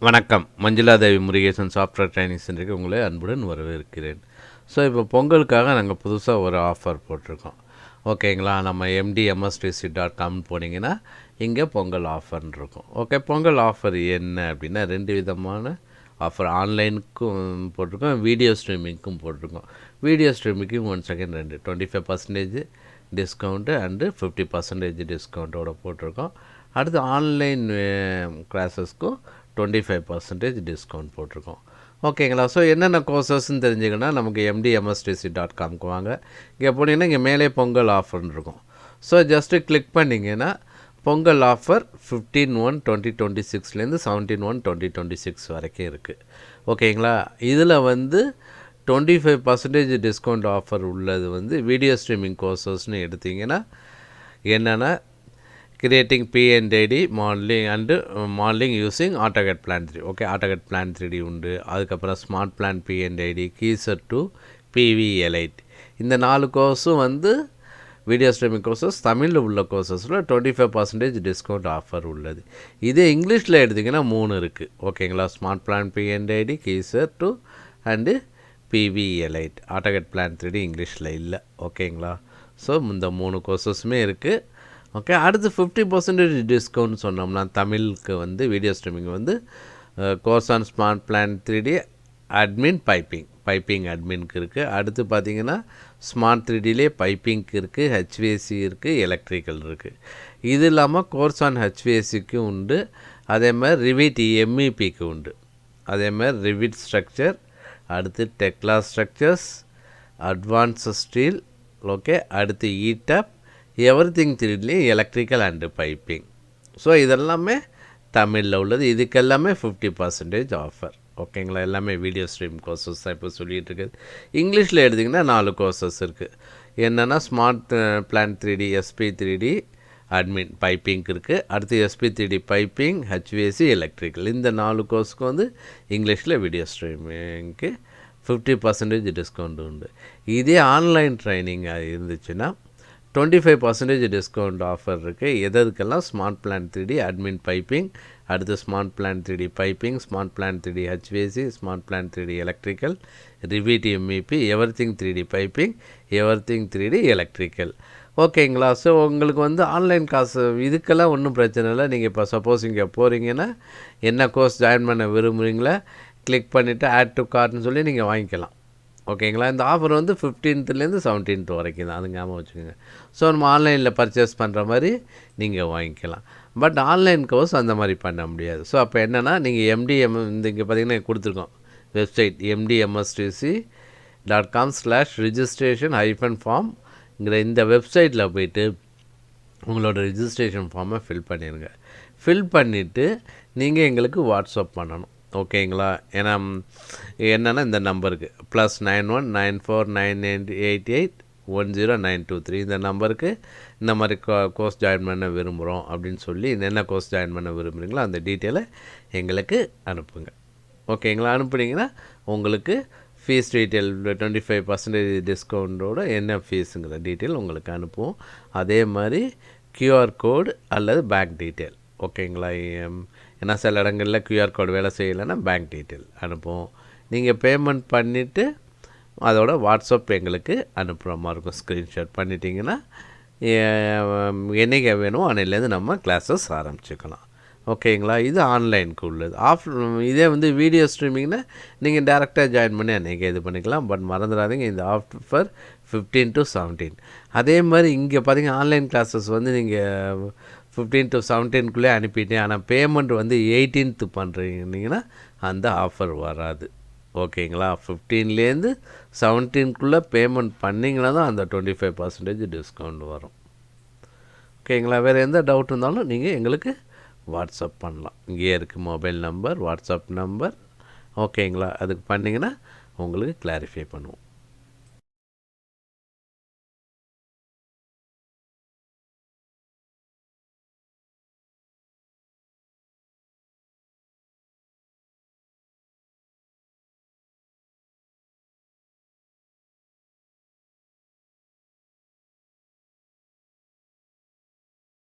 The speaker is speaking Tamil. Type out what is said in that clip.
வணக்கம். மஞ்சுளா தேவி முருகேசன் சாஃப்ட்வேர் ட்ரைனிங் சென்டருக்கு உங்களை அன்புடன் வரவேற்கிறேன். ஸோ இப்போ பொங்கலுக்காக நாங்கள் புதுசாக ஒரு ஆஃபர் போட்டிருக்கோம். ஓகேங்களா? நம்ம mdmstc.com போனீங்கன்னா இங்கே பொங்கல் ஆஃபர்னு இருக்கும். ஓகே, பொங்கல் ஆஃபர் என்ன அப்படின்னா 2 விதமான ஆஃபர். ஆன்லைனுக்கும் போட்டிருக்கோம், வீடியோ ஸ்ட்ரீமிங்க்கும் போட்டிருக்கோம். வீடியோ ஸ்ட்ரீமிங்க்கு 1 செகண்ட் 25% டிஸ்கவுண்ட்டு அண்டு 50% டிஸ்கவுண்ட்டோடு போட்டிருக்கோம். அடுத்து ஆன்லைன் கிளாஸஸ்க்கும் 25% டிஸ்கவுண்ட் போட்டிருக்கோம். ஓகேங்களா? ஸோ என்னென்ன கோர்சஸ்ன்னு தெரிஞ்சுக்கன்னா நமக்கு mdmstc.comக்கு வாங்க. இங்கே போனீங்கன்னா இங்கே மேலே பொங்கல் ஆஃபர்னு இருக்கும். ஸோ ஜஸ்ட்டு கிளிக் பண்ணிங்கன்னா பொங்கல் ஆஃபர் 15/1/2026 17/1/2026 வரைக்கும் இருக்குது. ஓகேங்களா? இதில் 25% டிஸ்கவுண்ட் ஆஃபர் உள்ளது வீடியோ ஸ்ட்ரீமிங் கோர்சஸ்னு எடுத்திங்கன்னா என்னென்னா creating PNID modelling using AutoCAD Plan 3. Okay, AutoCAD Plan 3D உண்டு. அதுக்கப்புறம் smart plan PNID, geyser to PV Elite. இந்த 4 கோர்ஸும் வீடியோ ஸ்ட்ரீமிங் கோர்சஸ் தமிழில் உள்ள கோர்சஸில் 25% டிஸ்கவுண்ட் ஆஃபர் உள்ளது. இதே இங்கிலீஷில் எடுத்திங்கன்னா 3 இருக்குது. ஓகேங்களா? Smart plan PNID, geyser to and PV Elite. AutoCAD Plan 3D இங்கிலீஷில் இல்லை. ஓகேங்களா? ஸோ இந்த 3 கோர்சஸுமே இருக்குது. ஓகே, அடுத்து 50% டிஸ்கவுண்ட் சொன்னோம்னா தமிழுக்கு video streaming course on smart plan 3D admin piping அட்மின்க்கு இருக்குது. அடுத்து பார்த்திங்கன்னா ஸ்மார்ட் 3Dலே பைப்பிங்க்கு இருக்குது, HVAC இருக்குது, எலக்ட்ரிக்கல் இருக்குது. இது இல்லாமல் கோர்ஸ் ஆன் HVACக்கு உண்டு. அதே மாதிரி ரிவிட் MEPக்கு உண்டு. அதே மாதிரி ரிவிட் ஸ்ட்ரக்சர், அடுத்து Tekla structures, advance steel. Okay, அடுத்து ETAP, எவ்ரிதிங் 3Dலே எலக்ட்ரிக்கல் அண்டு பைப்பிங். ஸோ இதெல்லாமே தமிழில் உள்ளது. இதுக்கெல்லாமே 50% ஆஃபர். ஓகேங்களா? எல்லாமே வீடியோ ஸ்ட்ரீம் கோர்சஸ் தான் இப்போ சொல்லிகிட்டு இருக்குது. இங்கிலீஷில் எடுத்திங்கன்னா 4 கோர்சஸ் இருக்குது. என்னென்னா smart plan 3D SP3D admin பைப்பிங்க்கு இருக்குது. அடுத்து SP3D பைப்பிங், HVAC, எலக்ட்ரிக்கல். இந்த 4 கோர்ஸுக்கு இங்கிலீஷில் வீடியோ ஸ்ட்ரீமிங்க்கு 50% டிஸ்கவுண்ட் உண்டு. இதே ஆன்லைன் ட்ரைனிங் இருந்துச்சுன்னா 25% டிஸ்கவுண்ட் ஆஃபர் இருக்குது. எதுக்கெல்லாம் smart plan 3D admin piping, அடுத்து smart plan 3D piping, smart plan 3D HVAC, smart plan 3D electrical, Revit MEP, everything 3D piping, everything 3D electrical. ஓகேங்களா? ஸோ உங்களுக்கு ஆன்லைன் காசு இதுக்கெல்லாம் ஒன்றும் பிரச்சனை இல்லை. நீங்கள் இப்போ சப்போஸ் இங்கே போகிறீங்கன்னா என்ன கோர்ஸ் ஜாயின் பண்ண விரும்புகிறீங்களா கிளிக் பண்ணிவிட்டு ஆட் டு கார்ட்னு சொல்லி நீங்கள் வாங்கிக்கலாம். ஓகேங்களா? இந்த ஆஃபர் 15th 17th வரைக்கும் தான், அது ஞாபகம் வச்சுக்கோங்க. ஸோ நம்ம ஆன்லைனில் பர்ச்சேஸ் பண்ணுற மாதிரி நீங்கள் வாங்கிக்கலாம். பட் ஆன்லைன் கோர்ஸ் அந்த மாதிரி பண்ண முடியாது. ஸோ அப்போ என்னென்னா நீங்கள் இங்கே பார்த்தீங்கன்னா கொடுத்துருக்கோம் வெப்சைட் mdmstc.com/registration-form இந்த வெப்சைட்டில் போய்ட்டு உங்களோட ரிஜிஸ்ட்ரேஷன் ஃபார்மை ஃபில் பண்ணிடுங்க. ஃபில் பண்ணிவிட்டு நீங்கள் எங்களுக்கு வாட்ஸ்அப் பண்ணணும். ஓகேங்களா? ஏன்னா என்னென்னா இந்த நம்பருக்கு +91 949888 10923 இந்த நம்பருக்கு இந்த மாதிரி கோர்ஸ் ஜாயின் பண்ண விரும்புகிறோம் அப்படின்னு சொல்லி என்ன கோர்ஸ் ஜாயின் பண்ண விரும்புகிறீங்களோ அந்த டீட்டெயிலை எங்களுக்கு அனுப்புங்க. ஓகேங்களா? அனுப்புனீங்கன்னா உங்களுக்கு ஃபீஸ் டீட்டெயில் 25% டிஸ்கவுண்டோட என்ன ஃபீஸுங்கிற டீட்டெயில் உங்களுக்கு அனுப்புவோம். அதே மாதிரி QR கோடு அல்லது பேங்க் டீட்டெயில். ஓகேங்களா? ஏன்னா சில இடங்களில் QR கோடு வேலை செய்யலைன்னா பேங்க் டீட்டெயில் அனுப்புவோம். நீங்கள் பேமெண்ட் பண்ணிவிட்டு அதோட வாட்ஸ்அப் எங்களுக்கு அனுப்புகிற மாதிரி இருக்கும். ஸ்க்ரீன்ஷாட் பண்ணிட்டீங்கன்னா என்றைக்கு வேணும் அன்னையிலேருந்து நம்ம கிளாஸஸ் ஆரம்பிச்சுக்கலாம். ஓகேங்களா? இது ஆன்லைனுக்கு உள்ளது. இதே வீடியோ ஸ்ட்ரீமிங்னா நீங்கள் டேரெக்டாக ஜாயின் பண்ணி அன்றைக்கி இது பண்ணிக்கலாம். பட் மறந்துடாதீங்க, இந்த ஆஃபர் 15 to 17. அதே மாதிரி இங்கே பார்த்தீங்கன்னா ஆன்லைன் கிளாஸஸ் நீங்கள் 15 to 17 அனுப்பிட்டேன், ஆனால் பேமெண்ட் 18th பண்ணுறீங்கன்னா அந்த ஆஃபர் வராது. ஓகேங்களா? 15லேருந்து 17 பேமெண்ட் பண்ணிங்கன்னா தான் அந்த 25% டிஸ்கவுண்ட் வரும். ஓகேங்களா? வேறு எந்த டவுட் இருந்தாலும் நீங்கள் எங்களுக்கு வாட்ஸ்அப் பண்ணலாம். இங்கேயே இருக்குது மொபைல் நம்பர், வாட்ஸ்அப் நம்பர். ஓகேங்களா? அதுக்கு பண்ணிங்கன்னா உங்களுக்கு கிளாரிஃபை பண்ணுவோம்.